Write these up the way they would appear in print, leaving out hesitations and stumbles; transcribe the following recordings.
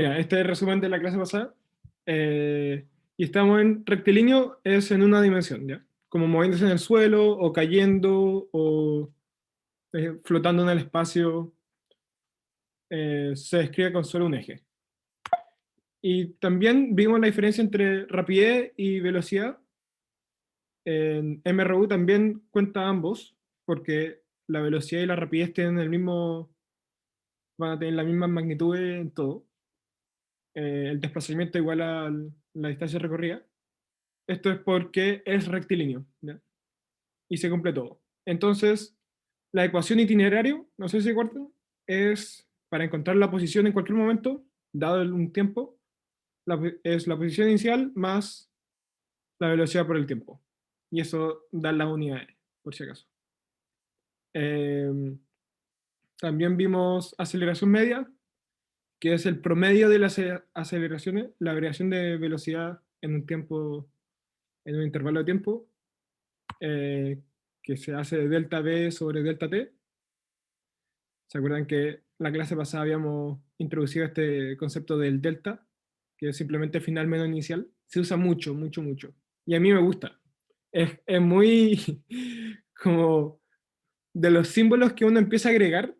Mira, este es el resumen de la clase pasada. Y estamos en rectilíneo, es en una dimensión, ¿ya? Como moviéndose en el suelo, o cayendo, o flotando en el espacio, se describe con solo un eje. Y también vimos la diferencia entre rapidez y velocidad. En MRU también cuenta ambos, porque la velocidad y la rapidez tienen el mismo, van a tener la misma magnitud en todo. El desplazamiento igual a la distancia recorrida. Esto es porque es rectilíneo, ¿ya? Y se cumple todo. Entonces, la ecuación itinerario, no sé si recuerdan, es para encontrar la posición en cualquier momento, dado un tiempo, es la posición inicial más la velocidad por el tiempo. Y eso da las unidades, por si acaso. Eh, También vimos aceleración media, que es el promedio de las aceleraciones, la variación de velocidad en un tiempo, en un intervalo de tiempo, eh, que se hace de delta V sobre delta T. ¿Se acuerdan que la clase pasada habíamos introducido este concepto del delta, que es simplemente final menos inicial? Se usa mucho, mucho, mucho. Y a mí me gusta. Es muy como de los símbolos que uno empieza a agregar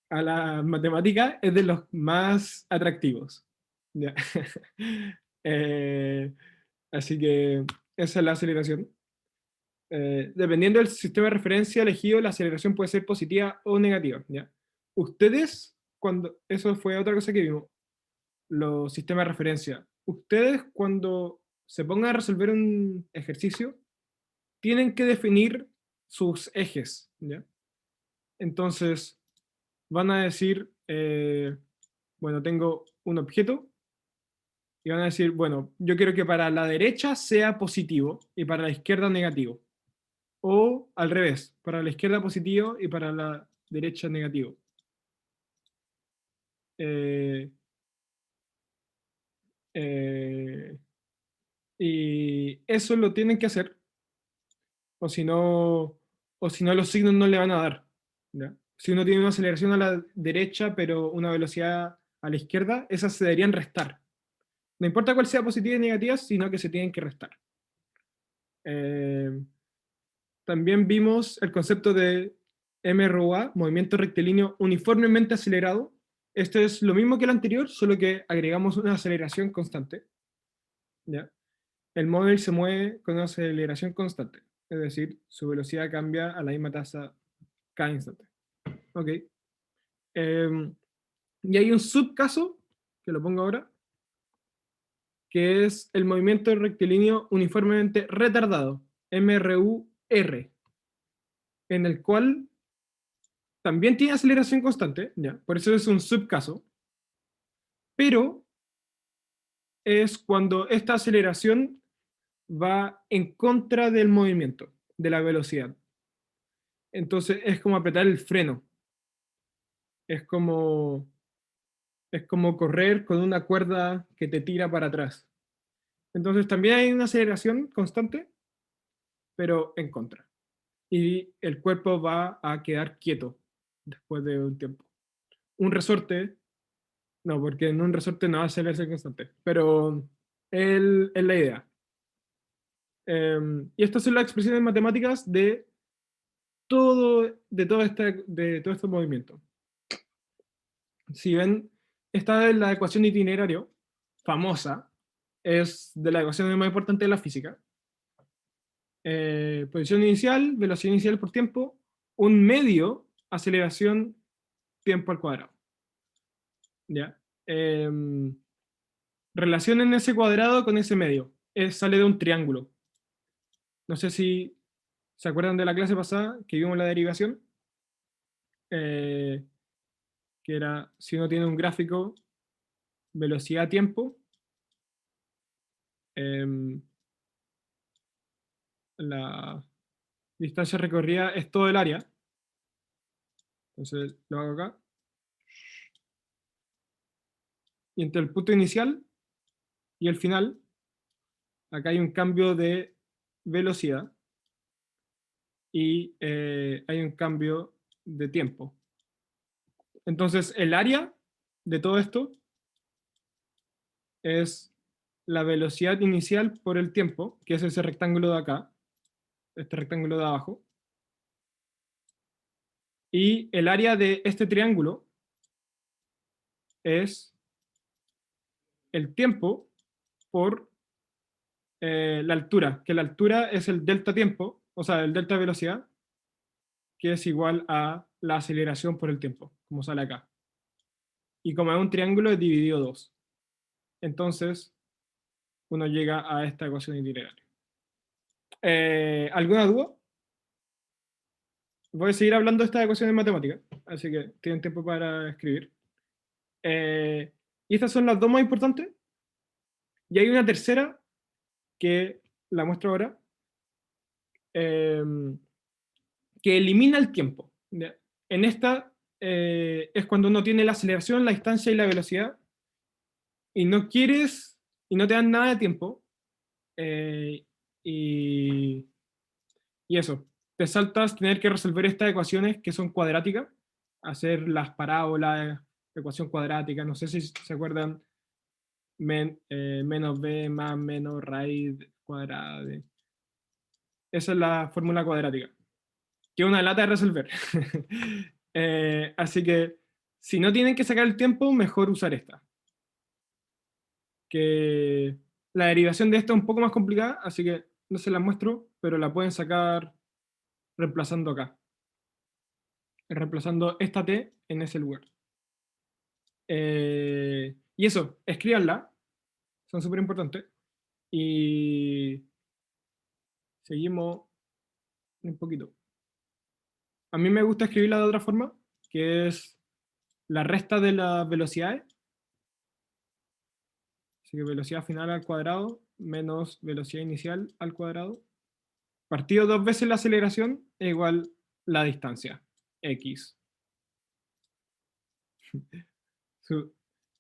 a la matemática, es de los más atractivos. Ya. Eh, Así que esa es la aceleración. Dependiendo del sistema de referencia elegido, la aceleración puede ser positiva o negativa, ¿ya? Ustedes, cuando, eso fue otra cosa que vimos, los sistemas de referencia, ustedes cuando se pongan a resolver un ejercicio, tienen que definir sus ejes, ¿ya? Entonces, van a decir, bueno, tengo un objeto, y van a decir, bueno, yo quiero que para la derecha sea positivo y para la izquierda negativo. O al revés, para la izquierda positivo y para la derecha negativo. Eh, eh, y eso lo tienen que hacer, o si no los signos no le van a dar, ¿ya? Si uno tiene una aceleración a la derecha, pero una velocidad a la izquierda, esas se deberían restar. No importa cuál sea positiva y negativa, sino que se tienen que restar. Eh, También vimos el concepto de MRUA, movimiento rectilíneo uniformemente acelerado. Esto es lo mismo que el anterior, solo que agregamos una aceleración constante, ¿ya? El móvil se mueve con una aceleración constante, es decir, su velocidad cambia a la misma tasa cada instante. Ok. Y hay un subcaso, que lo pongo ahora, que es el movimiento rectilíneo uniformemente retardado, MRUR, en el cual también tiene aceleración constante, ¿ya? Por eso es un subcaso, pero es cuando esta aceleración va en contra del movimiento, de la velocidad. Entonces es como apretar el freno, es como, es como correr con una cuerda que te tira para atrás. Entonces también hay una aceleración constante, pero en contra. Y el cuerpo va a quedar quieto después de un tiempo. Un resorte, no, porque en un resorte no va a aceleración constante, pero es la idea. Y estas son las expresiones matemáticas de todo este movimiento. Si ven, esta es la ecuación de itinerario, famosa, es de las ecuaciones más importantes de la física. Posición inicial, velocidad inicial por tiempo, un medio, aceleración, tiempo al cuadrado. ¿Ya? Relacionen ese cuadrado con ese medio. Sale de un triángulo. No sé si se acuerdan de la clase pasada que vimos la derivación. Eh, que era, si uno tiene un gráfico, velocidad-tiempo, la distancia recorrida es todo el área. Entonces lo hago acá. Y entre el punto inicial y el final, acá hay un cambio de velocidad y hay un cambio de tiempo. Entonces el área de todo esto es la velocidad inicial por el tiempo, que es ese rectángulo de acá, este rectángulo de abajo, y el área de este triángulo es el tiempo por la altura, que la altura es el delta tiempo, o sea, el delta velocidad, que es igual a la aceleración por el tiempo, como sale acá. Y como es un triángulo, es dividido 2. Entonces, uno llega a esta ecuación integral. ¿Alguna duda? Voy a seguir hablando de estas ecuaciones matemáticas, así que tienen tiempo para escribir. Y estas son las dos más importantes. Y hay una tercera que la muestro ahora, eh, que elimina el tiempo. ¿Ya? En esta es cuando uno tiene la aceleración, la distancia y la velocidad, y no quieres, y no te dan nada de tiempo, eh, y, y eso, te saltas tener que resolver estas ecuaciones que son cuadráticas, hacer las parábolas, ecuación cuadrática, no sé si se acuerdan, menos b más menos raíz cuadrada de... Esa es la fórmula cuadrática, que es una lata de resolver. Así que si no tienen que sacar el tiempo, mejor usar esta. Que la derivación de esto es un poco más complicada, así que no se la muestro, pero la pueden sacar reemplazando acá. Reemplazando esta T en ese lugar. Y eso, escríbanla, son súper importantes. Y seguimos un poquito. A mí me gusta escribirla de otra forma, que es la resta de las velocidades. Así que velocidad final al cuadrado menos velocidad inicial al cuadrado. Partido dos veces la aceleración es igual la distancia, x. Su-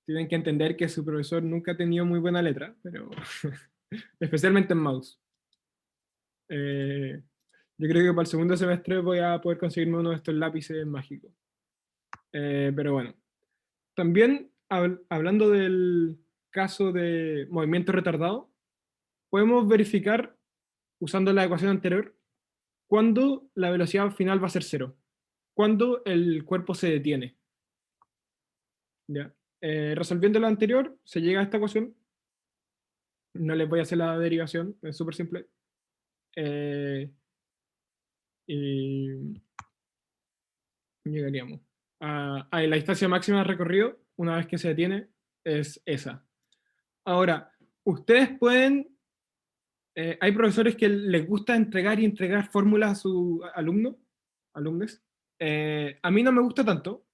Tienen que entender que su profesor nunca ha tenido muy buena letra, pero especialmente en mouse. Eh, yo creo que para el segundo semestre voy a poder conseguirme uno de estos lápices mágicos. Pero bueno, también hablando del caso de movimiento retardado, podemos verificar, usando la ecuación anterior, cuándo la velocidad final va a ser cero, cuándo el cuerpo se detiene. ¿Ya? Resolviendo lo anterior, se llega a esta ecuación. No les voy a hacer la derivación, es súper simple. Y llegaríamos a la distancia máxima de recorrido, una vez que se detiene, es esa. Ahora, ustedes pueden, hay profesores que les gusta entregar y entregar fórmulas a sus alumnos. A mí no me gusta tanto,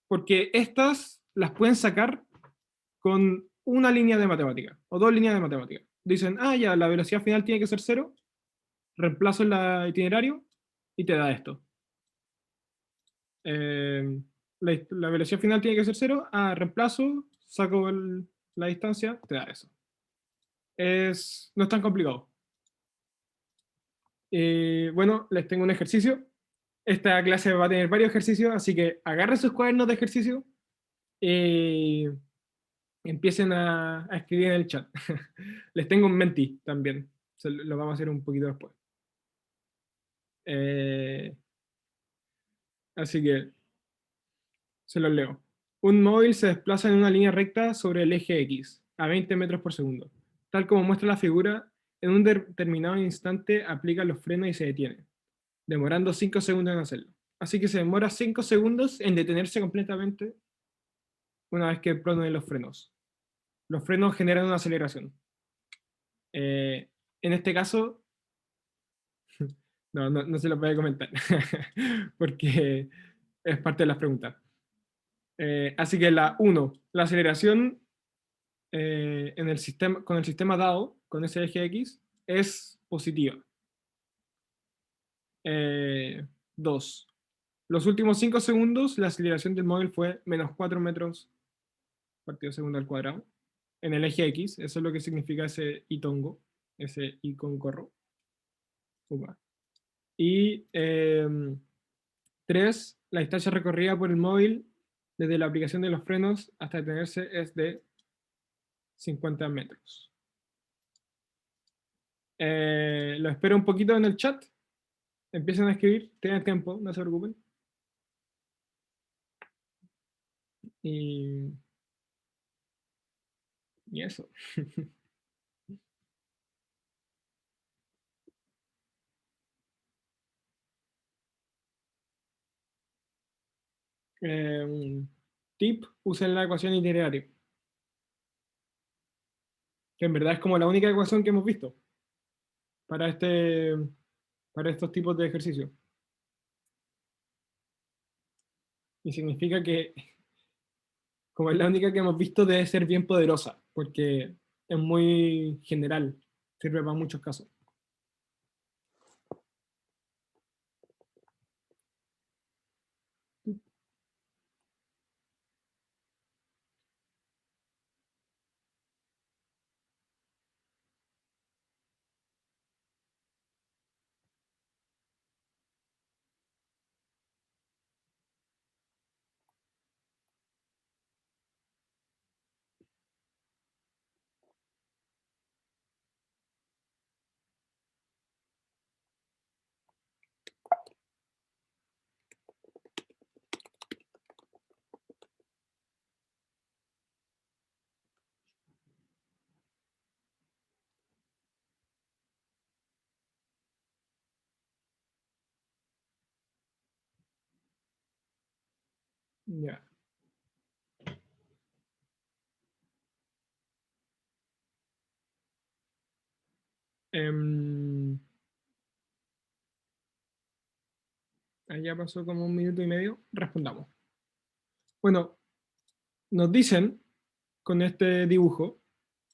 porque estas las pueden sacar con una línea de matemática, o dos líneas de matemática. Dicen, ah, ya, la velocidad final tiene que ser cero, reemplazo el itinerario y te da esto. Eh, la velocidad final tiene que ser cero, reemplazo, saco la distancia, te da eso. No es tan complicado. Bueno, les tengo un ejercicio. Esta clase va a tener varios ejercicios, así que agarren sus cuadernos de ejercicio y empiecen a escribir en el chat. Les tengo un menti también. Lo vamos a hacer un poquito después. Eh, Así que se los leo. Un móvil se desplaza en una línea recta sobre el eje X, a 20 metros por segundo. Tal como muestra la figura, en un determinado instante aplica los frenos y se detiene, demorando 5 segundos en hacerlo. Así que se demora 5 segundos en detenerse completamente una vez que ponen los frenos. Los frenos generan una aceleración. En este caso, no se lo voy a comentar, porque es parte de las preguntas. Así que la 1, la aceleración en el sistema, con el sistema dado, con ese eje X, es positiva. 2. Los últimos 5 segundos, la aceleración del móvil fue menos 4 metros partido segundo al cuadrado. En el eje X, eso es lo que significa ese itongo, ese i con corro. Y 3, la distancia recorrida por el móvil desde la aplicación de los frenos hasta detenerse es de 50 metros. Lo espero un poquito en el chat. Empiecen a escribir, tienen tiempo, no se preocupen. Y, y eso. Un tip, usen la ecuación itinerario, que en verdad es como la única ecuación que hemos visto para, para estos tipos de ejercicios. Y significa que, como es la única que hemos visto, debe ser bien poderosa, porque es muy general, sirve para muchos casos. Ya. Em, Ahí ya pasó como 1 minuto y medio. Respondamos. Bueno, nos dicen con este dibujo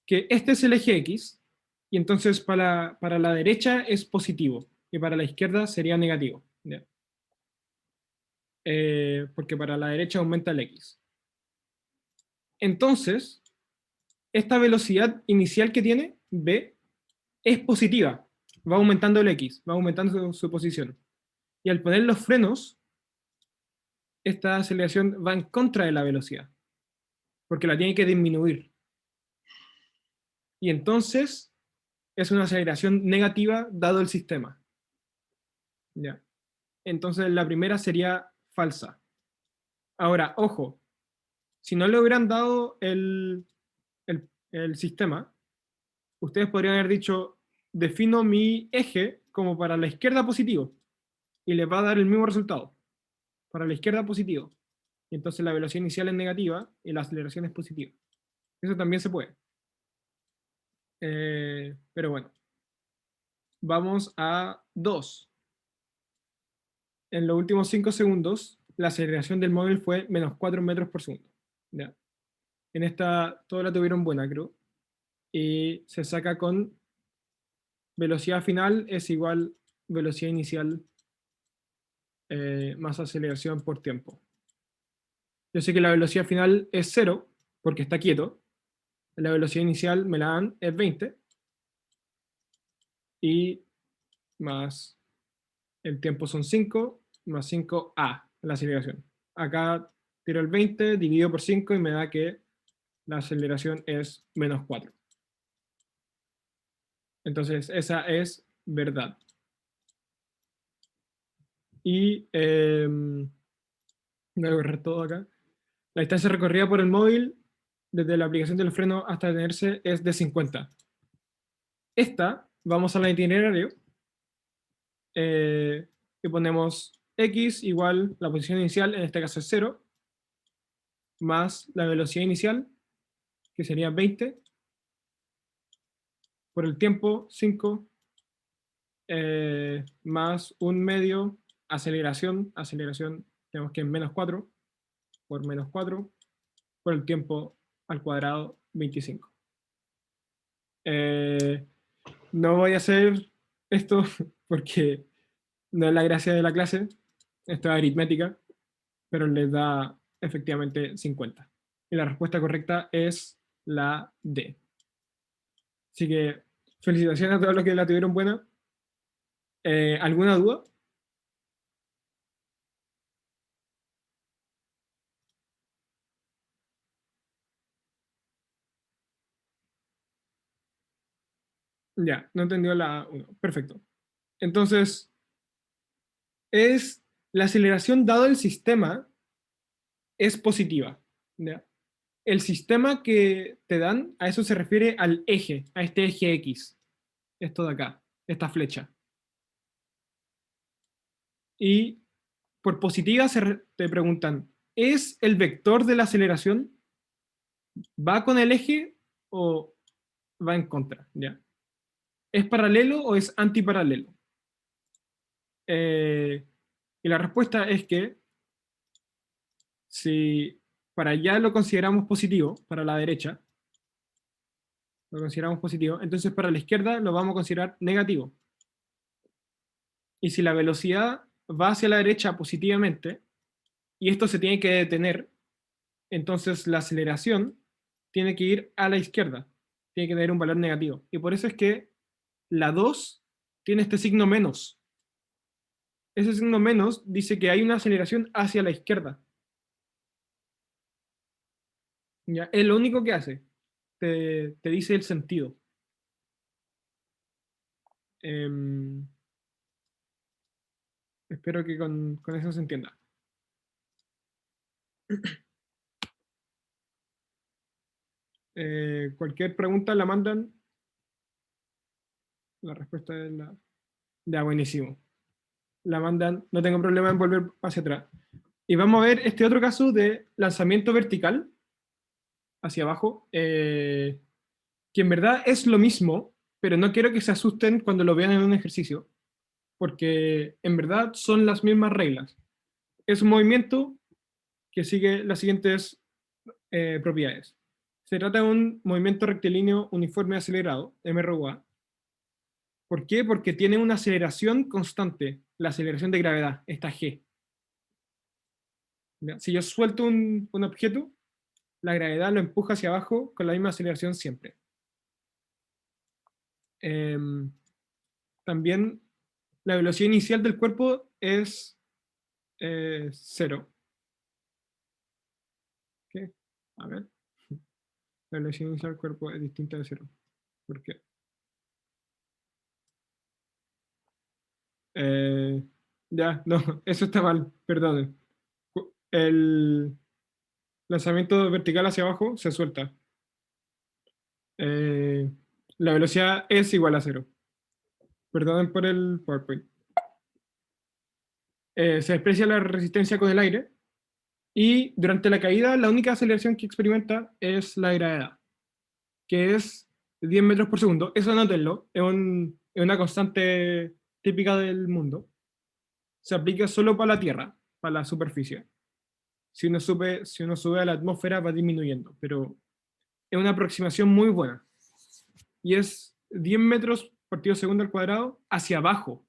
que este es el eje X y entonces para la derecha es positivo y para la izquierda sería negativo. ¿Ya? Porque para la derecha aumenta el X. Entonces, esta velocidad inicial que tiene, B, es positiva. Va aumentando el X, va aumentando su posición. Y al poner los frenos, esta aceleración va en contra de la velocidad, porque la tiene que disminuir. Y entonces es una aceleración negativa dado el sistema. ¿Ya? Entonces la primera sería falsa. Ahora, ojo, si no le hubieran dado el sistema, ustedes podrían haber dicho, defino mi eje como para la izquierda positivo, y les va a dar el mismo resultado. Para la izquierda positivo. Y entonces la velocidad inicial es negativa y la aceleración es positiva. Eso también se puede. Pero bueno, vamos a 2. En los últimos 5 segundos, la aceleración del móvil fue menos 4 metros por segundo. ¿Ya? En esta, toda la tuvieron buena, creo. Y se saca con velocidad final es igual velocidad inicial más aceleración por tiempo. Yo sé que la velocidad final es 0 porque está quieto. La velocidad inicial me la dan es 20 y más el tiempo son 5 más 5a la aceleración. Acá tiro el 20, dividido por 5 y me da que la aceleración es menos 4. Entonces esa es verdad. Y voy a borrar todo acá. La distancia recorrida por el móvil desde la aplicación del freno hasta detenerse es de 50. Esta, vamos al itinerario y ponemos x igual la posición inicial, en este caso es 0, más la velocidad inicial, que sería 20, por el tiempo 5, más un medio, aceleración tenemos que en menos 4, por menos 4, por el tiempo al cuadrado 25. No voy a hacer esto porque no es la gracia de la clase, esto es aritmética, pero les da efectivamente 50. Y la respuesta correcta es la D. Así que felicitaciones a todos los que la tuvieron buena. ¿Alguna duda? Ya, no entendió la 1. Perfecto. Entonces, es la aceleración dado el sistema es positiva. ¿Ya? El sistema que te dan, a eso se refiere al eje, a este eje X. Esto de acá, esta flecha. Y por positiva te preguntan, ¿es el vector de la aceleración? ¿Va con el eje o va en contra? ¿Ya? ¿Es paralelo o es antiparalelo? Y la respuesta es que si para allá lo consideramos positivo, para la derecha, lo consideramos positivo, entonces para la izquierda lo vamos a considerar negativo. Y si la velocidad va hacia la derecha positivamente, y esto se tiene que detener, entonces la aceleración tiene que ir a la izquierda, tiene que tener un valor negativo. Y por eso es que la 2 tiene este signo menos. Ese signo menos dice que hay una aceleración hacia la izquierda. ¿Ya? Es lo único que hace. Te dice el sentido. Em, espero que con eso se entienda. Cualquier pregunta la mandan. La respuesta es la... Ya, buenísimo. La mandan, no tengo problema en volver hacia atrás. Y vamos a ver este otro caso de lanzamiento vertical hacia abajo, que en verdad es lo mismo, pero no quiero que se asusten cuando lo vean en un ejercicio, porque en verdad son las mismas reglas. Es un movimiento que sigue las siguientes propiedades. Se trata de un movimiento rectilíneo uniforme acelerado, MRUA. ¿Por qué? Porque tiene una aceleración constante, la aceleración de gravedad, esta G. ¿Ya? Si yo suelto un objeto, la gravedad lo empuja hacia abajo con la misma aceleración siempre. También la velocidad inicial del cuerpo es cero. ¿Qué? A ver. La velocidad inicial del cuerpo es distinta de cero. ¿Por qué? Eh, ya, no, eso está mal, perdón. El lanzamiento vertical hacia abajo se suelta. Eh, la velocidad es igual a cero. Perdonen por el PowerPoint. Se desprecia la resistencia con el aire y durante la caída la única aceleración que experimenta es la gravedad, que es 10 metros por segundo. Eso anótenlo, es una constante típica del mundo. Se aplica solo para la Tierra, para la superficie. Si uno sube a la atmósfera va disminuyendo, pero es una aproximación muy buena. Y es 10 metros partido segundo al cuadrado hacia abajo.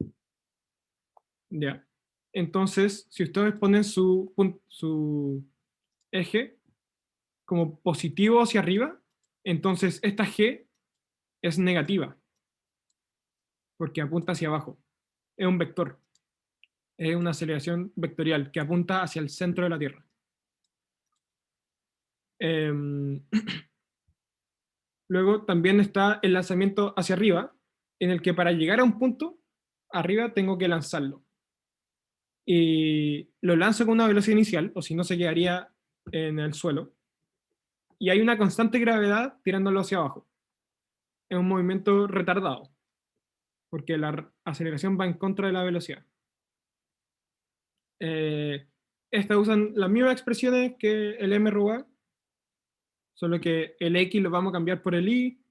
¿Ya? Entonces, si ustedes ponen su eje como positivo hacia arriba, entonces esta G es negativa, porque apunta hacia abajo. Es un vector, es una aceleración vectorial que apunta hacia el centro de la Tierra. Eh, luego también está el lanzamiento hacia arriba, en el que para llegar a un punto, arriba tengo que lanzarlo. Y lo lanzo con una velocidad inicial, o si no se quedaría en el suelo. Y hay una constante gravedad tirándolo hacia abajo. Es un movimiento retardado, porque la aceleración va en contra de la velocidad. Eh, Estas usan las mismas expresiones que el MRUA, solo que el X lo vamos a cambiar por el Y,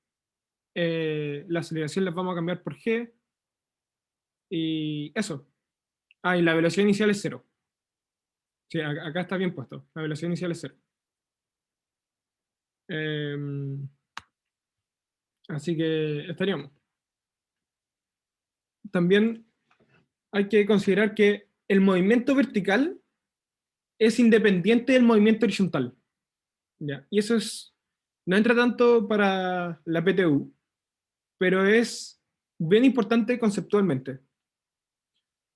la aceleración la vamos a cambiar por G, y eso. Ah, y la velocidad inicial es cero. Sí, acá está bien puesto. La velocidad inicial es cero. Eh, Así que estaríamos. También hay que considerar que el movimiento vertical es independiente del movimiento horizontal. ¿Ya? Y eso no entra tanto para la PTU, pero es bien importante conceptualmente.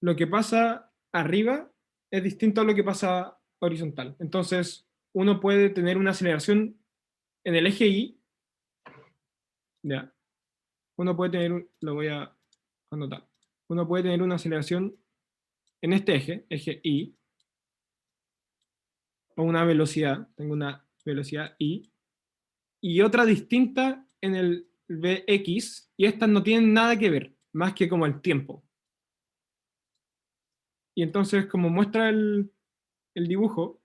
Lo que pasa arriba es distinto a lo que pasa horizontal. Entonces, uno puede tener una aceleración en el eje Y, ¿ya? uno puede tener, lo voy a anotar, uno puede tener una aceleración en este eje Y, o una velocidad, tengo una velocidad y otra distinta en el Vx, y estas no tienen nada que ver, más que como el tiempo. Y entonces, como muestra el dibujo,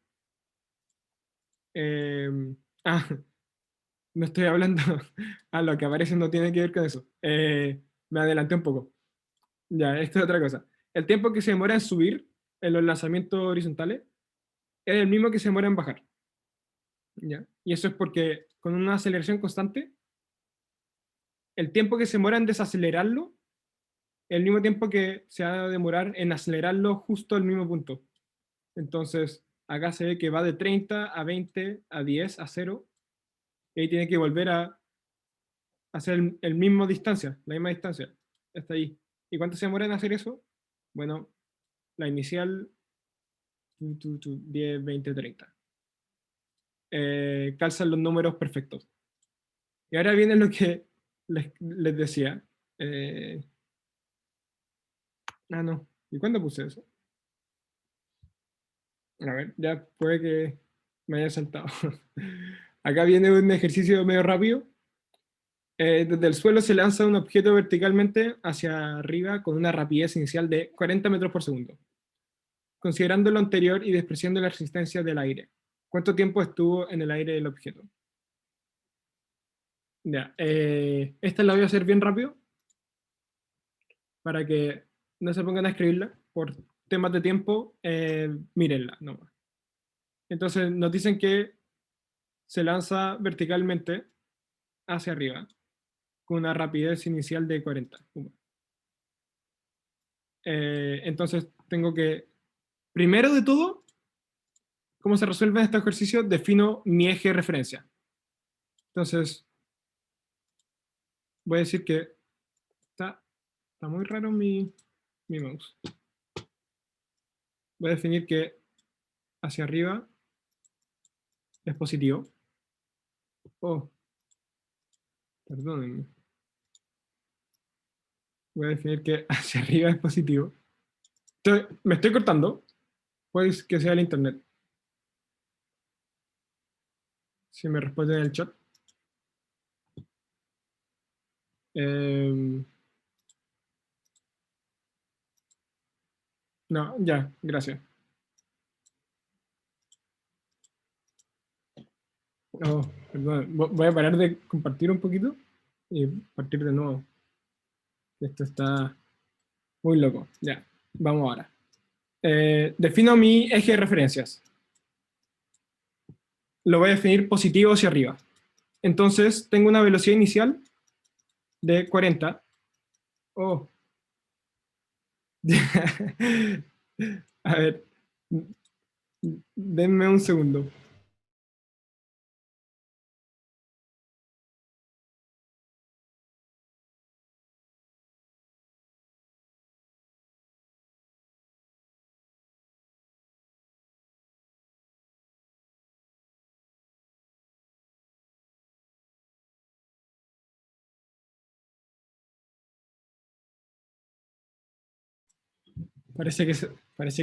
eh, ah, no estoy hablando, lo que aparece no tiene que ver con eso. Me adelanté un poco. Ya, esto es otra cosa. El tiempo que se demora en subir en los lanzamientos horizontales es el mismo que se demora en bajar. ¿Ya? Y eso es porque con una aceleración constante, el tiempo que se demora en desacelerarlo es el mismo tiempo que se va a demorar en acelerarlo justo al mismo punto. Entonces, acá se ve que va de 30 a 20, a 10, a 0, y ahí tiene que volver a hacer el mismo distancia, la misma distancia. Está ahí. ¿Y cuánto se demora en hacer eso? Bueno, la inicial, 10, 20, 30. Calzan los números perfectos. Y ahora viene lo que les decía. Eh, no. ¿Y cuándo puse eso? A ver, ya puede que me haya saltado. Acá viene un ejercicio medio rápido. Desde el suelo se lanza un objeto verticalmente hacia arriba con una rapidez inicial de 40 metros por segundo. Considerando lo anterior y despreciando la resistencia del aire, ¿cuánto tiempo estuvo en el aire el objeto? Ya, esta la voy a hacer bien rápido para que no se pongan a escribirla. Por temas de tiempo, mírenla nomás. Entonces nos dicen que se lanza verticalmente hacia arriba con una rapidez inicial de 40. Entonces tengo que, primero de todo, ¿cómo se resuelve este ejercicio? Defino mi eje de referencia. Entonces, voy a decir que está muy raro mi mouse. Voy a definir que hacia arriba es positivo. Oh, perdónenme. Voy a definir que hacia arriba es positivo. Me estoy cortando. Puede que sea el internet. Si me responden en el chat. Eh, no, ya, gracias. Oh, perdón. Voy a parar de compartir un poquito y partir de nuevo. Esto está muy loco. Ya, vamos ahora. Defino mi eje de referencias. Lo voy a definir positivo hacia arriba. Entonces, tengo una velocidad inicial de 40. Oh. A ver, denme un segundo. Parece que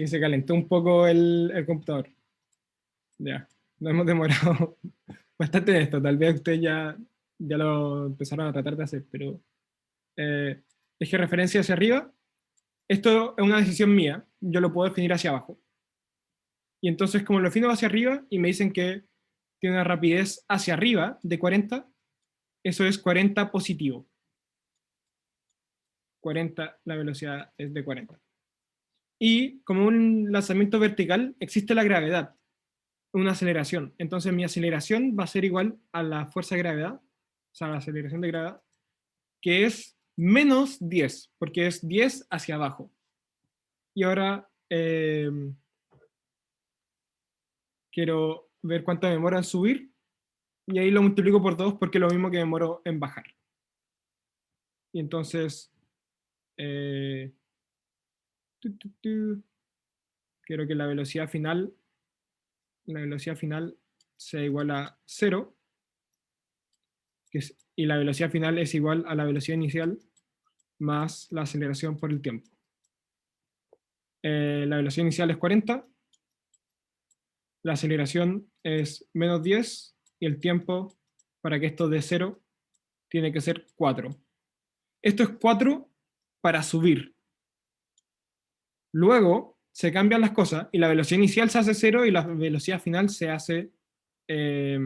se calentó un poco el computador. Ya, nos hemos demorado bastante en esto. Tal vez ustedes ya lo empezaron a tratar de hacer, pero eje de referencia hacia arriba. Esto es una decisión mía. Yo lo puedo definir hacia abajo. Y entonces, como lo defino hacia arriba y me dicen que tiene una rapidez hacia arriba de 40, eso es 40 positivo. 40, la velocidad es de 40. Y como un lanzamiento vertical, existe la gravedad, una aceleración. Entonces mi aceleración va a ser igual a la fuerza de gravedad, o sea, la aceleración de gravedad, que es menos 10, porque es 10 hacia abajo. Y ahora quiero ver cuánto me demora en subir, y ahí lo multiplico por 2 porque es lo mismo que demoro en bajar. Y entonces, eh, quiero que la velocidad final sea igual a 0, y la velocidad final es igual a la velocidad inicial más la aceleración por el tiempo. La velocidad inicial es 40, la aceleración es menos 10 y el tiempo para que esto dé 0 tiene que ser 4. Esto es 4 para subir. Luego se cambian las cosas y la velocidad inicial se hace 0 y la velocidad final se hace, eh,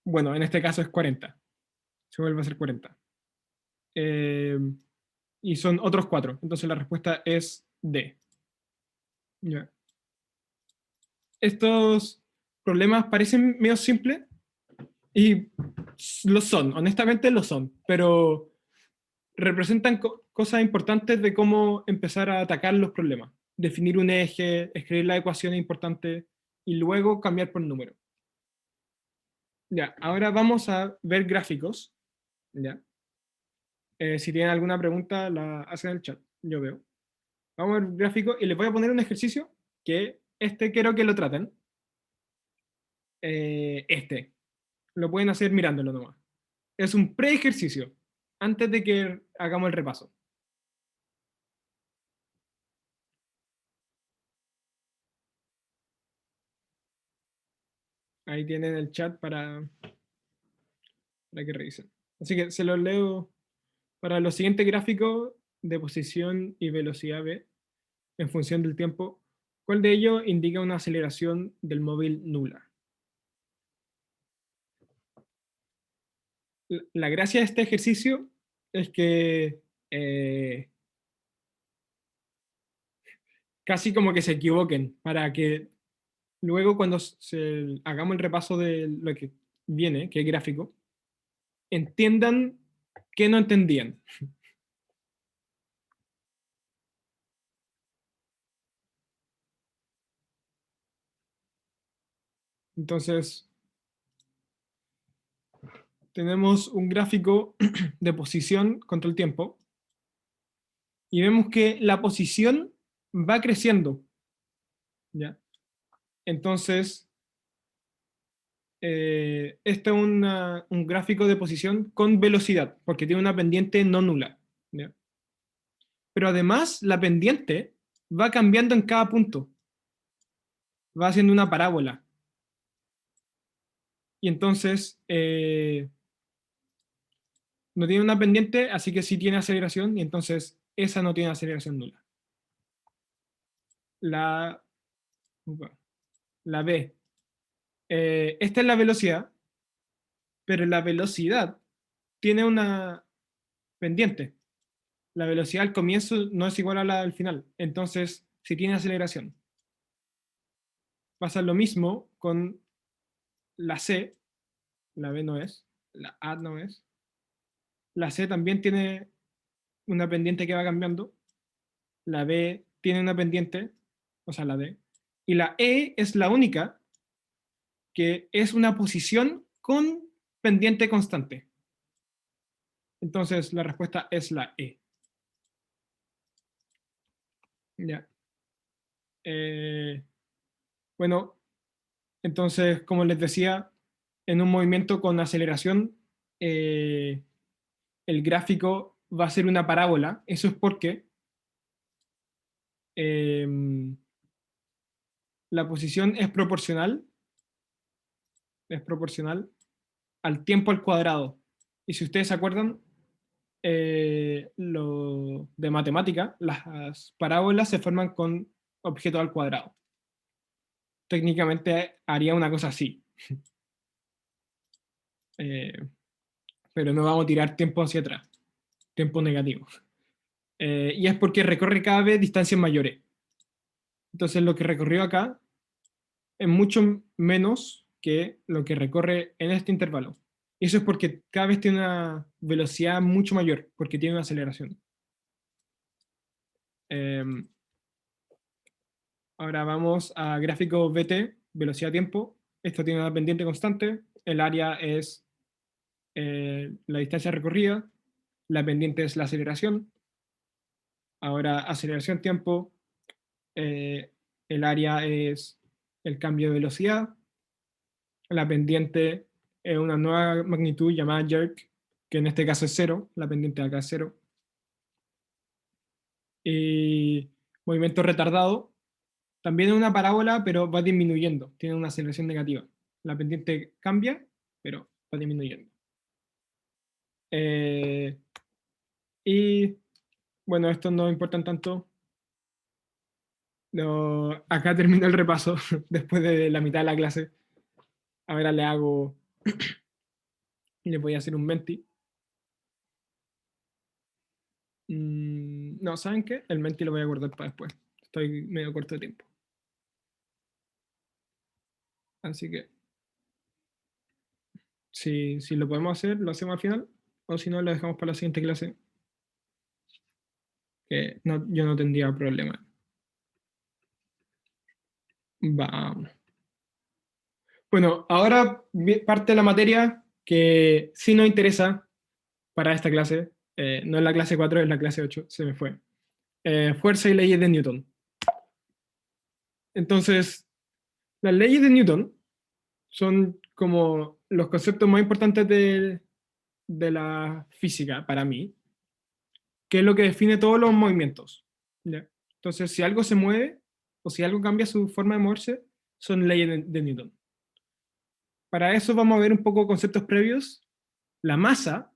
bueno, en este caso es 40. Se vuelve a ser 40. Eh, y son otros 4. Entonces la respuesta es D. Ya. Estos problemas parecen medio simples y lo son, honestamente lo son, pero representan cosas importantes de cómo empezar a atacar los problemas. Definir un eje, escribir la ecuación importante y luego cambiar por número. Ya, ahora vamos a ver gráficos. Ya. Si tienen alguna pregunta, la hacen en el chat. Yo veo. Vamos a ver gráficos y les voy a poner un ejercicio que quiero que lo traten. Lo pueden hacer mirándolo nomás. Es un pre-ejercicio, antes de que hagamos el repaso. Ahí tienen el chat para que revisen. Así que se los leo para los siguientes gráficos de posición y velocidad v en función del tiempo. ¿Cuál de ellos indica una aceleración del móvil nula? La gracia de este ejercicio es que casi como que se equivoquen para que luego cuando hagamos el repaso de lo que viene, que es gráfico, entiendan que no entendían. Entonces, tenemos un gráfico de posición contra el tiempo y vemos que la posición va creciendo. ¿Ya? Entonces, este es un gráfico de posición con velocidad, porque tiene una pendiente no nula. ¿Ya? Pero además, la pendiente va cambiando en cada punto. Va haciendo una parábola. Y entonces, no tiene una pendiente, así que sí tiene aceleración, y entonces esa no tiene aceleración nula. La, la B. Esta es la velocidad, pero la velocidad tiene una pendiente. La velocidad al comienzo no es igual a la del final. Entonces, si tiene aceleración. Pasa lo mismo con la C, la B no es, la A no es. La C también tiene una pendiente que va cambiando. La B tiene una pendiente, o sea, la D. Y la E es la única que es una posición con pendiente constante. Entonces, la respuesta es la E. Ya. Bueno, entonces, como les decía, en un movimiento con aceleración, el gráfico va a ser una parábola. Eso es porque eh, la posición es proporcional al tiempo al cuadrado. Y si ustedes se acuerdan, lo de matemática, las parábolas se forman con objeto al cuadrado. Técnicamente haría una cosa así. Eh, pero no vamos a tirar tiempo hacia atrás, tiempo negativo. Y es porque recorre cada vez distancias mayores. Entonces lo que recorrió acá es mucho menos que lo que recorre en este intervalo. Y eso es porque cada vez tiene una velocidad mucho mayor, porque tiene una aceleración. Eh, Ahora vamos a gráfico VT, velocidad-tiempo. Esto tiene una pendiente constante. El área es la distancia recorrida. La pendiente es la aceleración. Ahora aceleración-tiempo. El área es el cambio de velocidad. La pendiente una nueva magnitud llamada jerk, que en este caso es cero, la pendiente de acá es cero. Y movimiento retardado, también es una parábola, pero va disminuyendo, tiene una aceleración negativa. La pendiente cambia, pero va disminuyendo. Eh, y bueno, estos no importan tanto. No, acá termino el repaso después de la mitad de la clase. Ahora le hago, le voy a hacer un menti. No, ¿saben qué? El menti lo voy a guardar para después. Estoy medio corto de tiempo. Así que si lo podemos hacer, lo hacemos al final. O si no, lo dejamos para la siguiente clase. Que no, yo no tendría problema. Vamos. Bueno, ahora parte de la materia que sí nos interesa para esta clase. No es la clase 4, es la clase 8. Se me fue. Fuerza y leyes de Newton. Entonces, las leyes de Newton son como los conceptos más importantes de la física para mí, que es lo que define todos los movimientos. ¿Ya? Entonces, si algo se mueve o si algo cambia su forma de moverse, son leyes de Newton. Para eso vamos a ver un poco conceptos previos. La masa,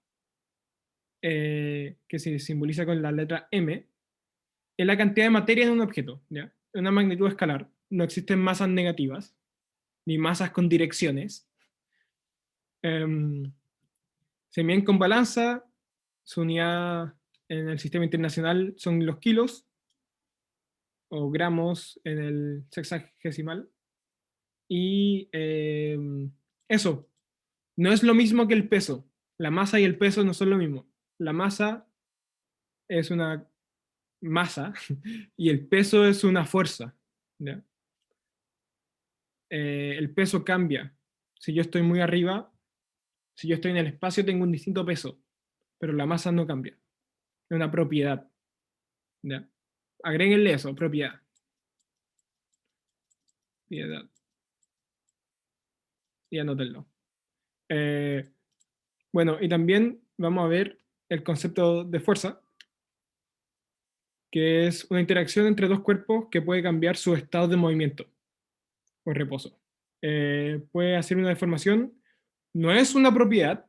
que se simboliza con la letra M, es la cantidad de materia en un objeto, ¿ya? Una magnitud escalar. No existen masas negativas, ni masas con direcciones. Se miden con balanza, su unidad en el sistema internacional son los kilos, o gramos en el sexagesimal. Y eso, no es lo mismo que el peso. La masa y el peso no son lo mismo. La masa es una masa y el peso es una fuerza. ¿Ya? El peso cambia. Si yo estoy muy arriba, si yo estoy en el espacio, tengo un distinto peso, pero la masa no cambia. Es una propiedad. ¿Ya? Agréguenle eso, propiedad. Propiedad. Y anótenlo. Eh, bueno, y también vamos a ver el concepto de fuerza, que es una interacción entre dos cuerpos que puede cambiar su estado de movimiento o reposo. Puede hacer una deformación. No es una propiedad,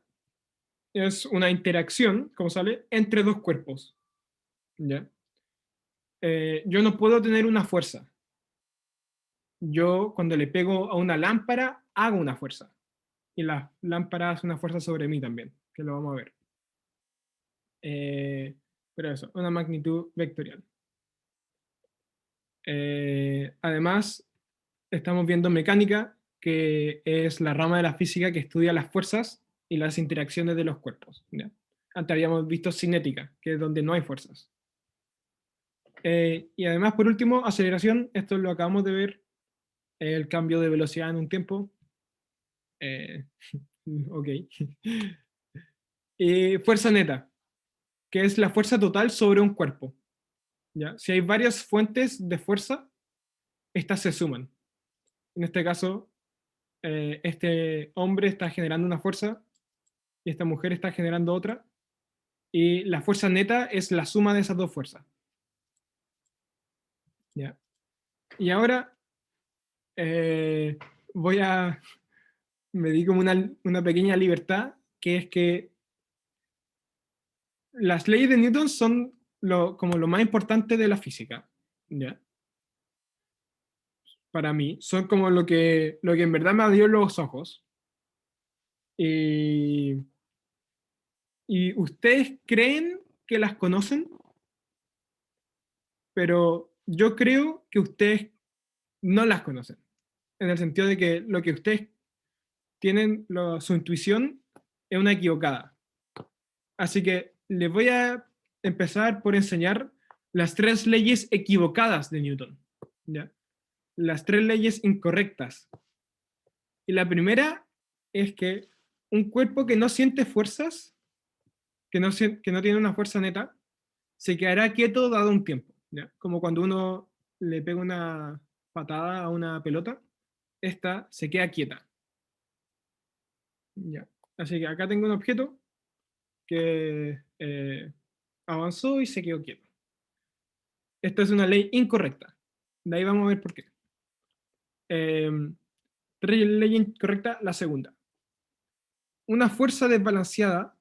es una interacción, como sale, entre dos cuerpos. ¿Ya? Yo no puedo tener una fuerza. Yo, cuando le pego a una lámpara, hago una fuerza. Y la lámpara hace una fuerza sobre mí también, que lo vamos a ver. Pero eso, una magnitud vectorial. Además, estamos viendo mecánica, que es la rama de la física que estudia las fuerzas y las interacciones de los cuerpos. ¿Ya? Antes habíamos visto cinética, que es donde no hay fuerzas. Y además, por último, aceleración, esto lo acabamos de ver, el cambio de velocidad en un tiempo. Eh, ok. Fuerza neta, que es la fuerza total sobre un cuerpo. ¿Ya? Si hay varias fuentes de fuerza, estas se suman. En este caso, este hombre está generando una fuerza y esta mujer está generando otra, y la fuerza neta es la suma de esas dos fuerzas. ¿Ya? Y ahora eh, voy a, me di como una pequeña libertad, que es que las leyes de Newton son como lo más importante de la física. ¿Ya? Para mí, son como lo que en verdad me abrió los ojos. Y, y ustedes creen que las conocen, pero yo creo que ustedes no las conocen. En el sentido de que lo que ustedes tienen, su intuición es una equivocada. Así que les voy a empezar por enseñar las tres leyes equivocadas de Newton. ¿Ya? Las tres leyes incorrectas. Y la primera es que un cuerpo que no siente fuerzas, que no tiene una fuerza neta, se quedará quieto dado un tiempo. ¿Ya? Como cuando uno le pega una patada a una pelota, esta se queda quieta. Ya. Así que acá tengo un objeto que avanzó y se quedó quieto. Esta es una ley incorrecta. De ahí vamos a ver por qué. Eh, ley incorrecta, la segunda. Una fuerza desbalanceada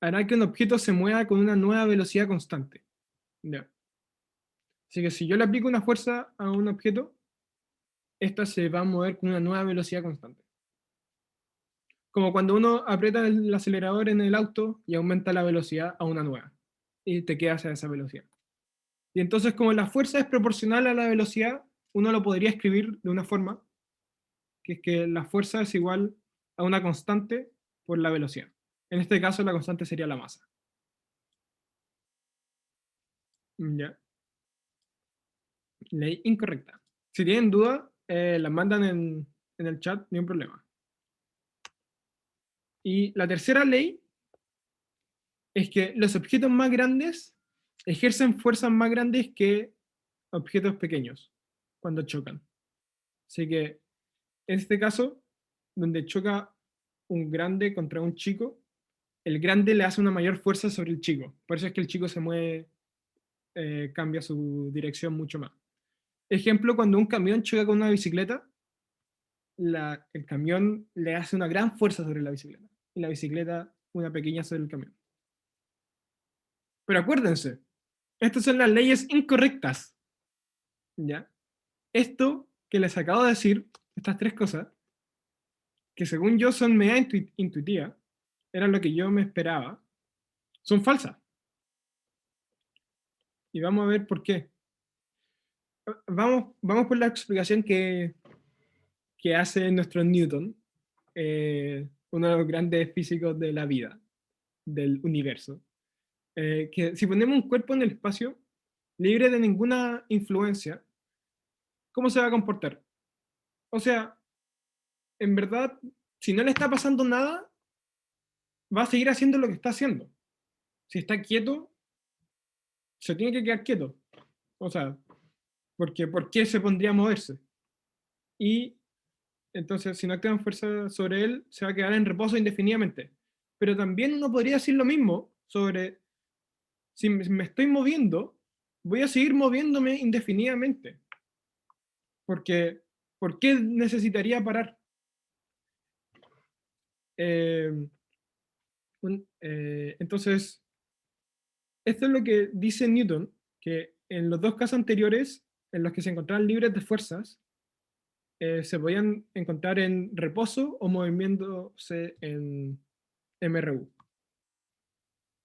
hará que un objeto se mueva con una nueva velocidad constante. Ya. Así que si yo le aplico una fuerza a un objeto, esta se va a mover con una nueva velocidad constante. Como cuando uno aprieta el acelerador en el auto y aumenta la velocidad a una nueva. Y te quedas a esa velocidad. Y entonces, como la fuerza es proporcional a la velocidad, uno lo podría escribir de una forma, que es que la fuerza es igual a una constante por la velocidad. En este caso, la constante sería la masa. Ya. Ley incorrecta. Si tienen duda, la mandan en el chat, ni un problema. Y la tercera ley es que los objetos más grandes ejercen fuerzas más grandes que objetos pequeños cuando chocan. Así que en este caso, donde choca un grande contra un chico, el grande le hace una mayor fuerza sobre el chico. Por eso es que el chico se mueve, cambia su dirección mucho más. Ejemplo, cuando un camión choca con una bicicleta, el camión le hace una gran fuerza sobre la bicicleta y la bicicleta una pequeña sobre el camión. Pero acuérdense, estas son las leyes incorrectas. ¿Ya? Esto que les acabo de decir, estas tres cosas, que según yo son media intuitivas, era lo que yo me esperaba, son falsas. Y vamos a ver por qué. Vamos por la explicación que hace nuestro Newton, uno de los grandes físicos de la vida, del universo. Que si ponemos un cuerpo en el espacio, libre de ninguna influencia, ¿cómo se va a comportar? O sea, en verdad, si no le está pasando nada, va a seguir haciendo lo que está haciendo. Si está quieto, se tiene que quedar quieto. O sea, porque ¿por qué se pondría a moverse? Y entonces, si no activan fuerza sobre él, se va a quedar en reposo indefinidamente. Pero también uno podría decir lo mismo sobre, si me estoy moviendo, voy a seguir moviéndome indefinidamente. Porque, ¿por qué necesitaría parar? Eh, entonces, esto es lo que dice Newton, que en los dos casos anteriores, en los que se encontraban libres de fuerzas, se podían encontrar en reposo o moviéndose en MRU.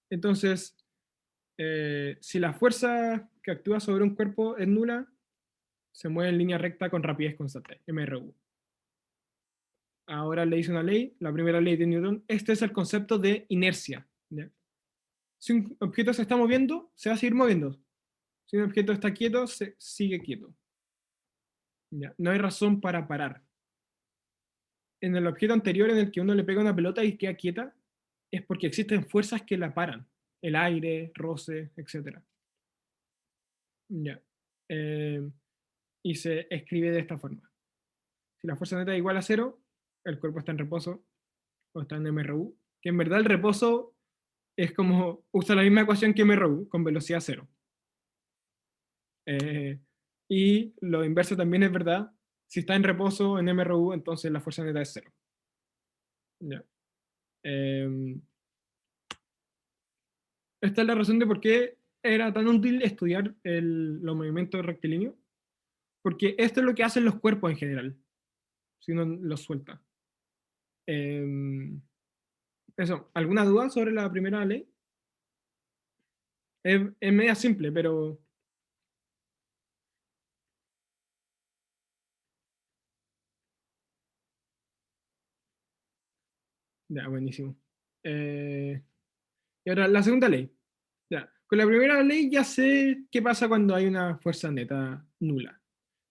Entonces, si la fuerza que actúa sobre un cuerpo es nula, se mueve en línea recta con rapidez constante, MRU. Ahora le hice una ley, la primera ley de Newton. Este es el concepto de inercia. ¿Ya? Si un objeto se está moviendo, se va a seguir moviendo. Si un objeto está quieto, se sigue quieto. ¿Ya? No hay razón para parar. En el objeto anterior en el que uno le pega una pelota y queda quieta, es porque existen fuerzas que la paran. El aire, roce, etc. Ya. Eh, y se escribe de esta forma. Si la fuerza neta es igual a cero, el cuerpo está en reposo o está en MRU, que en verdad el reposo es como, usa la misma ecuación que MRU, con velocidad cero. Eh, y lo inverso también es verdad. Si está en reposo en MRU, entonces la fuerza neta es cero. Ya. Eh, esta es la razón de por qué era tan útil estudiar los movimientos rectilíneos, porque esto es lo que hacen los cuerpos en general, si uno los suelta. Eh, eso, ¿alguna duda sobre la primera ley? Es media simple, pero ya, buenísimo. Eh, y ahora, la segunda ley. Ya, con la primera ley ya sé qué pasa cuando hay una fuerza neta nula.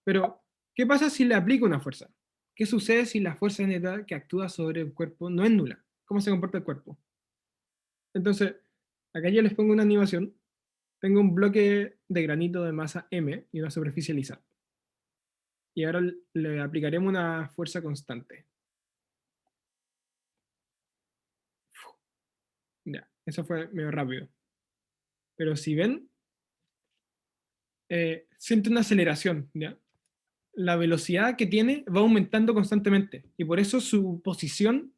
Pero, ¿qué pasa si le aplico una fuerza? ¿Qué sucede si la fuerza neta que actúa sobre el cuerpo no es nula? ¿Cómo se comporta el cuerpo? Entonces, acá yo les pongo una animación. Tengo un bloque de granito de masa M y una superficie lisa. Y ahora le aplicaremos una fuerza constante. Ya, eso fue medio rápido. Pero si ven, siente una aceleración, ¿ya? La velocidad que tiene va aumentando constantemente y por eso su posición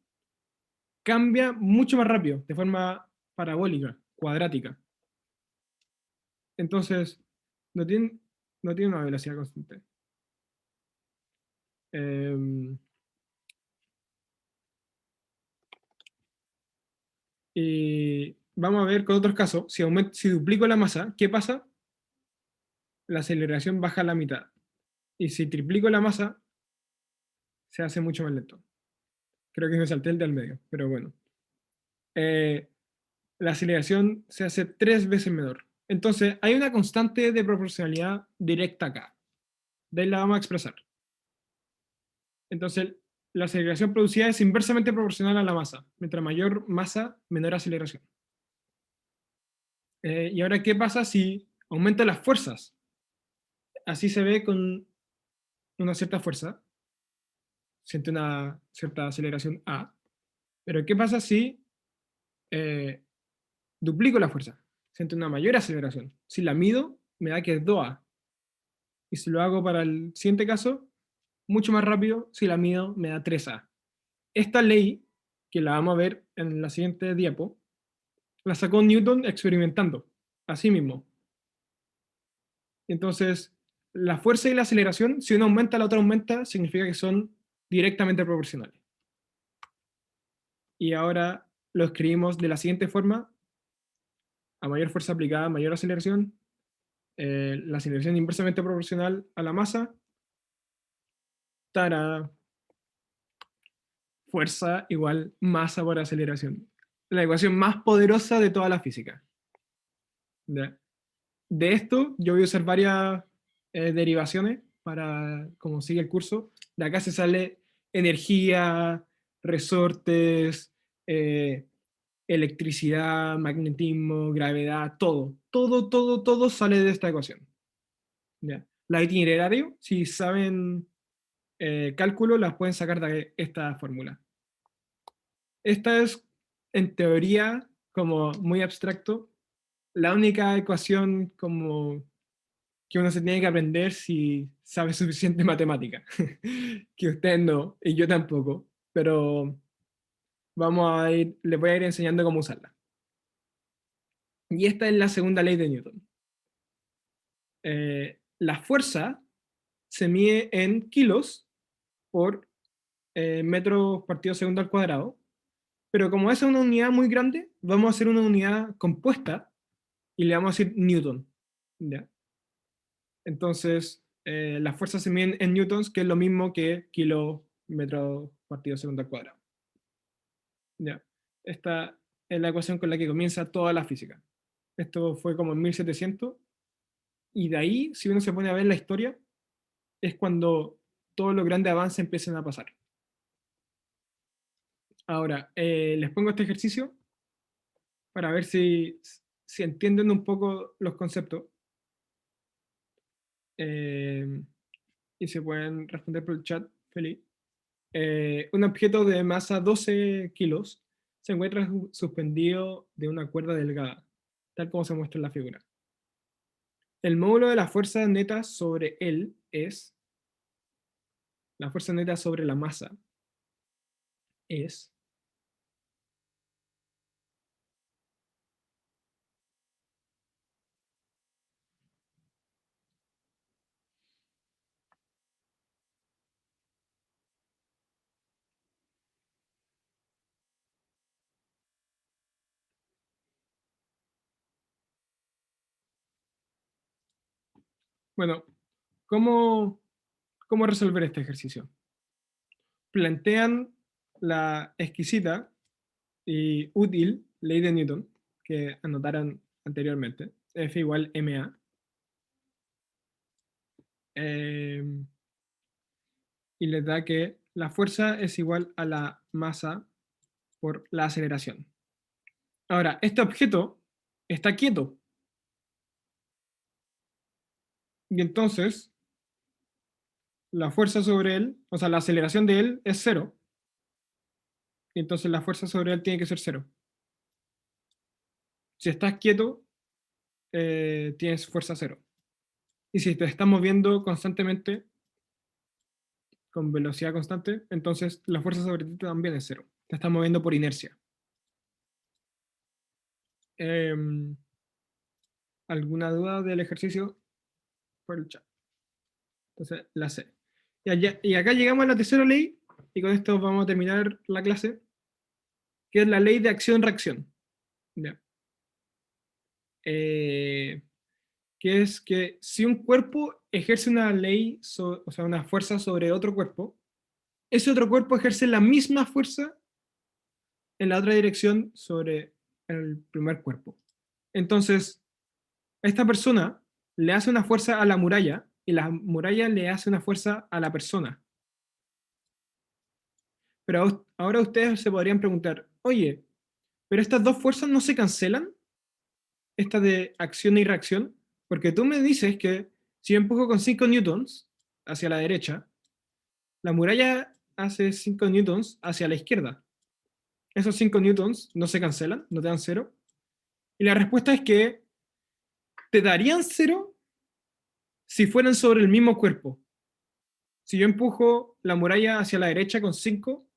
cambia mucho más rápido, de forma parabólica, cuadrática. Entonces, no tiene, no tiene una velocidad constante. Eh, y vamos a ver con otros casos, si duplico la masa, ¿qué pasa? La aceleración baja a la mitad. Y si triplico la masa, se hace mucho más lento. Creo que me salté el del medio, pero bueno. Eh, la aceleración se hace 3 veces menor. Entonces, hay una constante de proporcionalidad directa acá. De ahí la vamos a expresar. Entonces, la aceleración producida es inversamente proporcional a la masa. Mientras mayor masa, menor aceleración. Y ahora, ¿qué pasa si aumenta las fuerzas? Así se ve con una cierta fuerza. Siente una cierta aceleración A. Pero ¿qué pasa si eh, duplico la fuerza? Siente una mayor aceleración. Si la mido, me da que es 2A. Y si lo hago para el siguiente caso, mucho más rápido, si la mido, me da 3A. Esta ley, que la vamos a ver en la siguiente diapo, la sacó Newton experimentando, así mismo. Entonces, la fuerza y la aceleración, si una aumenta, la otra aumenta, significa que son directamente proporcionales. Y ahora lo escribimos de la siguiente forma: a mayor fuerza aplicada, mayor aceleración. La aceleración inversamente proporcional a la masa. Tara, fuerza igual masa por aceleración. La ecuación más poderosa de toda la física. ¿Ya? De esto, yo voy a usar varias derivaciones para, como sigue el curso. De acá se sale energía, resortes, eh, electricidad, magnetismo, gravedad, todo. Todo, todo, todo sale de esta ecuación. ¿Ya? La itinerario, si saben cálculo, las pueden sacar de esta fórmula. Esta es, en teoría, como muy abstracto, la única ecuación como que uno se tiene que aprender si sabe suficiente matemática. Que usted no, y yo tampoco, pero les voy a ir enseñando cómo usarla. Y esta es la segunda ley de Newton. La fuerza se mide en kilos por metros partido segundo al cuadrado, pero como esa es una unidad muy grande, vamos a hacer una unidad compuesta y le vamos a decir Newton. ¿Ya? Entonces, las fuerzas se miden en newtons, que es lo mismo que kilómetros partido segundo al cuadrado. ¿Ya? Esta es la ecuación con la que comienza toda la física. Esto fue como en 1700, y de ahí, si uno se pone a ver la historia, es cuando todos los grandes avances empiezan a pasar. Ahora, les pongo este ejercicio para ver si entienden un poco los conceptos. Eh, y se pueden responder por el chat, feliz. Un objeto de masa 12 kilos se encuentra suspendido de una cuerda delgada, tal como se muestra en la figura. El módulo de la fuerza neta sobre él es, la fuerza neta sobre la masa es, bueno, ¿cómo, cómo resolver este ejercicio? Plantean la exquisita y útil ley de Newton, que anotaron anteriormente, F igual ma. Eh, y les da que la fuerza es igual a la masa por la aceleración. Ahora, este objeto está quieto, y entonces la fuerza sobre él, o sea, la aceleración de él es cero, y entonces la fuerza sobre él tiene que ser cero. Si estás quieto, tienes fuerza cero. Y si te estás moviendo constantemente, con velocidad constante, entonces la fuerza sobre ti también es cero. Te estás moviendo por inercia. Em, ¿Alguna duda del ejercicio? Por el chat. Entonces, la C. Y acá llegamos a la tercera ley, y con esto vamos a terminar la clase, que es la ley de acción-reacción. ¿Ya? Eh, que es que si un cuerpo ejerce una ley, o sea, una fuerza sobre otro cuerpo, ese otro cuerpo ejerce la misma fuerza en la otra dirección sobre el primer cuerpo. Entonces, esta persona le hace una fuerza a la muralla y la muralla le hace una fuerza a la persona. Pero ahora ustedes se podrían preguntar, oye, ¿pero estas dos fuerzas no se cancelan? Esta de acción y reacción, porque tú me dices que si yo empujo con 5 newtons hacia la derecha, la muralla hace 5 newtons hacia la izquierda. Esos 5 newtons no se cancelan, no te dan cero. Y la respuesta es que te darían cero si fueran sobre el mismo cuerpo. Si yo empujo la muralla hacia la derecha con 5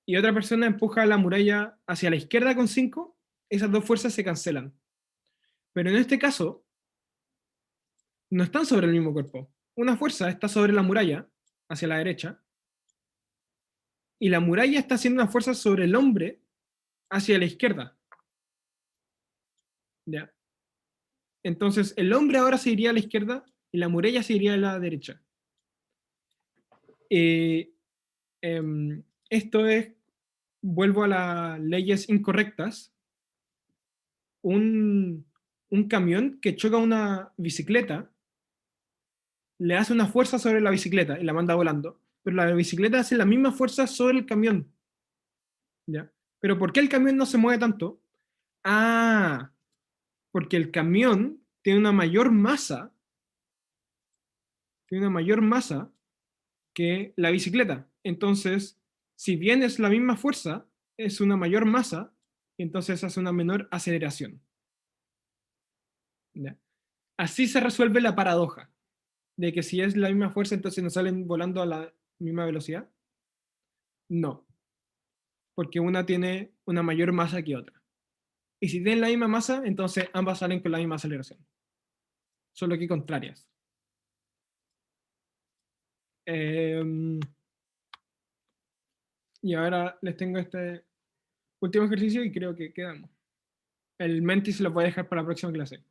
y otra persona empuja la muralla hacia la izquierda con 5, esas dos fuerzas se cancelan. Pero en este caso, no están sobre el mismo cuerpo. Una fuerza está sobre la muralla hacia la derecha y la muralla está haciendo una fuerza sobre el hombre hacia la izquierda. ¿Ya? Entonces, el hombre ahora se iría a la izquierda y la muralla se iría a la derecha. Eh, Esto es, vuelvo a las leyes incorrectas, un, un camión que choca una bicicleta le hace una fuerza sobre la bicicleta y la manda volando, pero la bicicleta hace la misma fuerza sobre el camión. ¿Ya? Pero ¿por qué el camión no se mueve tanto? Ah, porque el camión tiene una mayor masa que la bicicleta. Entonces, si bien es la misma fuerza, es una mayor masa, entonces hace una menor aceleración. ¿Ya? Así se resuelve la paradoja de que si es la misma fuerza, entonces no salen volando a la misma velocidad. No, porque una tiene una mayor masa que otra. Y si tienen la misma masa, entonces ambas salen con la misma aceleración, solo que contrarias. Eh, y ahora les tengo este último ejercicio y creo que quedamos. El Menti se lo voy a dejar para la próxima clase.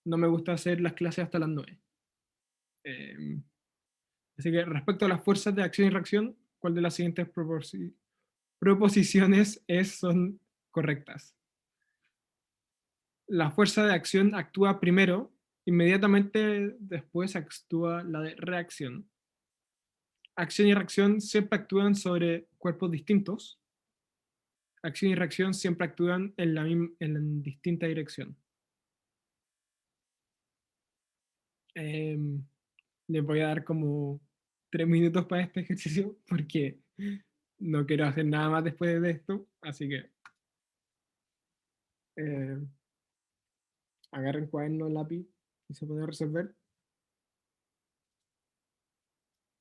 No me gusta hacer las clases hasta las 9. Eh, Así que respecto a las fuerzas de acción y reacción, ¿cuál de las siguientes proposiciones son correctas? La fuerza de acción actúa primero, inmediatamente después actúa la de reacción. Acción y reacción siempre actúan sobre cuerpos distintos. Acción y reacción siempre actúan en distinta dirección. Eh, Les voy a dar como 3 minutos para este ejercicio porque no quiero hacer nada más después de esto, así que eh, agarren cuaderno, lápiz y se puede resolver.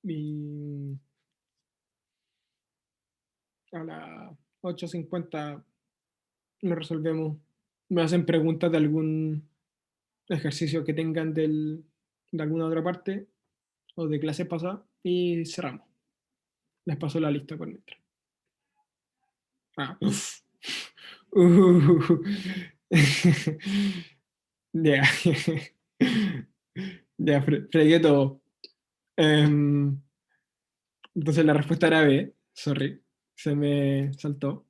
Y a las 8:50 lo resolvemos. Me hacen preguntas de algún ejercicio que tengan de alguna otra parte o de clase pasada y cerramos. Les paso la lista por mientras. Ah. Uh. Ya. Ya, fregué todo. Em, entonces la respuesta era B. Sorry, se me saltó.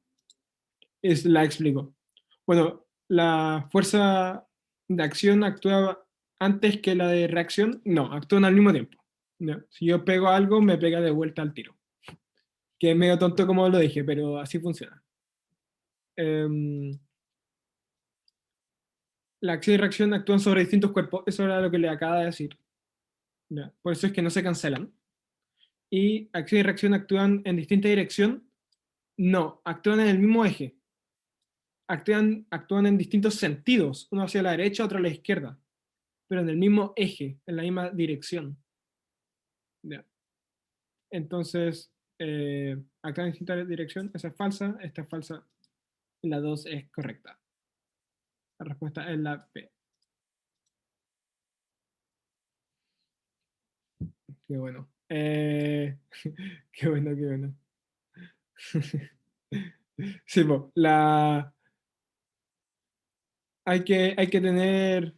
La explico. Bueno, la fuerza de acción actúa antes que la de reacción. No, actúan al mismo tiempo. ¿Ya? Si yo pego algo, me pega de vuelta al tiro. Que es medio tonto como lo dije, pero así funciona. Em, la acción y reacción actúan sobre distintos cuerpos. Eso era lo que le acaba de decir. ¿Ya? Por eso es que no se cancelan. Y acción y reacción actúan en distinta dirección. No, actúan en el mismo eje. actúan en distintos sentidos, uno hacia la derecha, otro a la izquierda, pero en el mismo eje, en la misma dirección. ¿Ya? Entonces, actúan en distintas direcciones, esa es falsa, esta es falsa, y la 2 es correcta. La respuesta es la P. Qué bueno. Qué bueno, qué bueno. Sí, po, hay que tener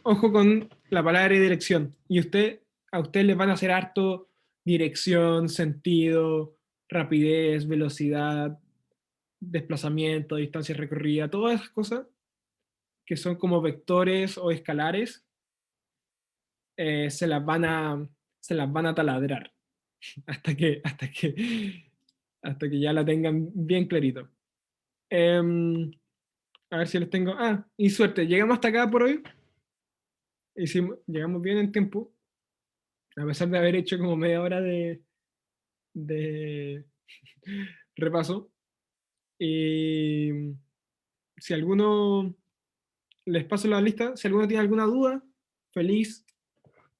ojo con la palabra y dirección. Y a usted le van a hacer harto dirección, sentido, rapidez, velocidad, desplazamiento, distancia recorrida, todas esas cosas que son como vectores o escalares, eh, se las van a, se las van a taladrar hasta que ya la tengan bien clarito. Em, a ver si les tengo. Ah, y suerte, llegamos hasta acá por hoy. Llegamos bien en tiempo, a pesar de haber hecho como media hora de repaso. Y si alguno les paso la lista, si alguno tiene alguna duda, feliz